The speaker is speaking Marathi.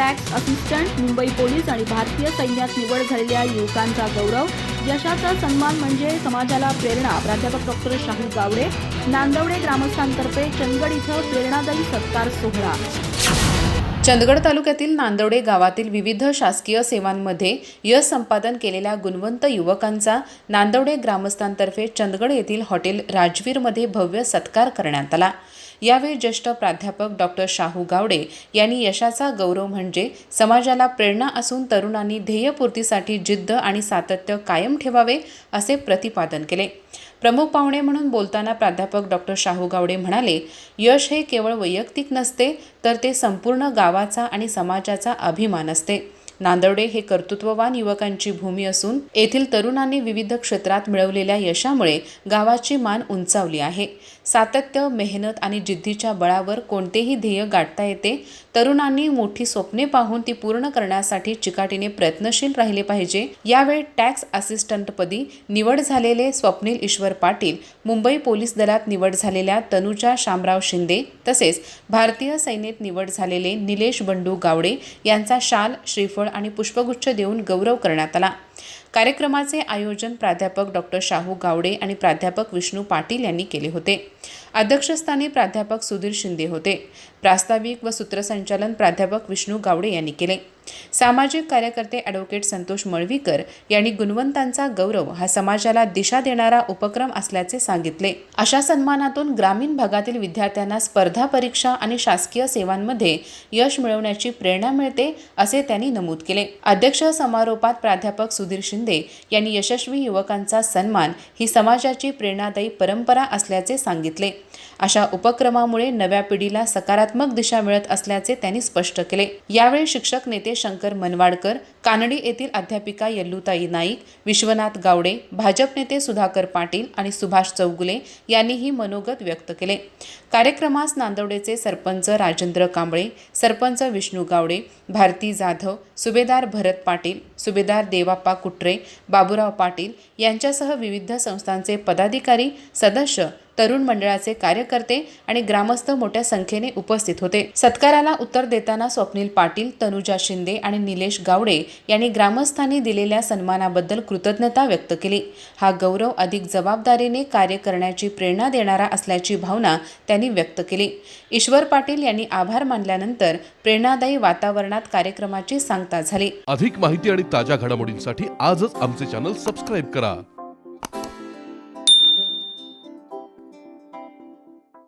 टॅक्स असिस्टंट, मुंबई पोलीस आणि भारतीय सैन्यात निवड झालेल्या युवकांचा गौरव, यशाचा सन्मान म्हणजे समाजाला प्रेरणा. प्राध्यापक डॉक्टर शाहू गावडे. नांदवडे ग्रामस्थांतर्फे चंदगड इथं प्रेरणादायी सत्कार सोहळा. चंदगड तालुक्यातील नांदवडे गावातील विविध शासकीय सेवांमध्ये यश संपादन केलेल्या गुणवंत युवकांचा नांदवडे ग्रामस्थांतर्फे चंदगड येथील हॉटेल राजवीरमध्ये भव्य सत्कार करण्यात आला. यावेळी ज्येष्ठ प्राध्यापक डॉक्टर शाहू गावडे यांनी यशाचा गौरव म्हणजे समाजाला प्रेरणा असून तरुणांनी ध्येयपूर्तीसाठी जिद्द आणि सातत्य कायम ठेवावे असे प्रतिपादन केले. प्रमुख पाहुणे म्हणून बोलताना प्राध्यापक डॉक्टर शाहू गावडे म्हणाले, यश हे केवळ वैयक्तिक नसते तर ते संपूर्ण गावाचा आणि समाजाचा अभिमान असते. नांदवडे हे कर्तृत्ववान युवकांची भूमी असून येथील तरुणांनी विविध क्षेत्रात मिळवलेल्या यशामुळे गावाची मान उंचावली आहे. सातत्य, मेहनत आणि जिद्दीच्या बळावर कोणतेही ध्येय गाठता येते. तरुणांनी मोठी स्वप्ने पाहून ती पूर्ण करण्यासाठी चिकाटीने प्रयत्नशील राहिले पाहिजे. यावेळी टॅक्स असिस्टंटपदी निवड झालेले स्वप्नील ईश्वर पाटील, मुंबई पोलीस दलात निवड झालेल्या तनुजा शामराव शिंदे तसेच भारतीय सैन्यात निवड झालेले निलेश बंडू गावडे यांचा शाल, श्रीफळ आणि पुष्पगुच्छ देऊन गौरव करण्यात आला. कार्यक्रमाचे आयोजन प्राध्यापक डॉक्टर शाहू गावडे आणि प्राध्यापक विष्णू पाटील यांनी केले होते. अध्यक्षस्थानी प्राध्यापक सुधीर शिंदे होते. प्रास्ताविक व सूत्रसंचालन प्राध्यापक विष्णू गावडे यांनी केले. सामाजिक कार्यकर्ते ॲडव्होकेट संतोष मळवीकर यांनी गुणवंतांचा गौरव हा समाजाला दिशा देणारा उपक्रम असल्याचे सांगितले. अशा सन्मानातून ग्रामीण भागातील विद्यार्थ्यांना स्पर्धा परीक्षा आणि शासकीय सेवांमध्ये यश मिळवण्याची प्रेरणा मिळते असे त्यांनी नमूद केले. अध्यक्ष समारोपात प्राध्यापक सुधीर शिंदे यांनी यशस्वी युवकांचा सन्मान ही समाजाची प्रेरणादायी परंपरा असल्याचे सांगितले. अशा उपक्रमामुळे नव्या पिढीला सकारात्मक दिशा मिळत असल्याचे त्यांनी स्पष्ट केले. यावेळी शिक्षक नेते शंकर मनवाडकर, कानडी येथील अध्यापिका यल्लुताई नाईक, विश्वनाथ गावडे, भाजप नेते सुधाकर पाटील आणि सुभाष चौगुले यांनीही मनोगत व्यक्त केले. कार्यक्रमास नांदवडेचे सरपंच राजेंद्र कांबळे, सरपंच विष्णू गावडे, भारती जाधव, सुभेदार भरत पाटील, सुभेदार देवाप्पा कुट्रे, बाबूराव पाटील यांच्यासह विविध संस्थांचे पदाधिकारी, सदस्य, तरुण मंडळाचे कार्यकर्ते आणि ग्रामस्थ मोठ्या संख्येने उपस्थित होते. सत्काराला उत्तर देताना स्वप्नील पाटील, तनुजा शिंदे आणि निलेश गावडे यांनी ग्रामस्थांनी दिलेल्या सन्मानाबद्दल कृतज्ञता व्यक्त केली. हा गौरव अधिक जबाबदारीने कार्य करण्याची प्रेरणा देणारा असल्याची भावना त्यांनी व्यक्त केली. ईश्वर पाटील यांनी आभार मानल्यानंतर प्रेरणादायी वातावरणात कार्यक्रमाची सांगता झाली. अधिक माहिती आणि ताज्या घडामोडींसाठी आजच आमचे चॅनल सबस्क्राईब करा.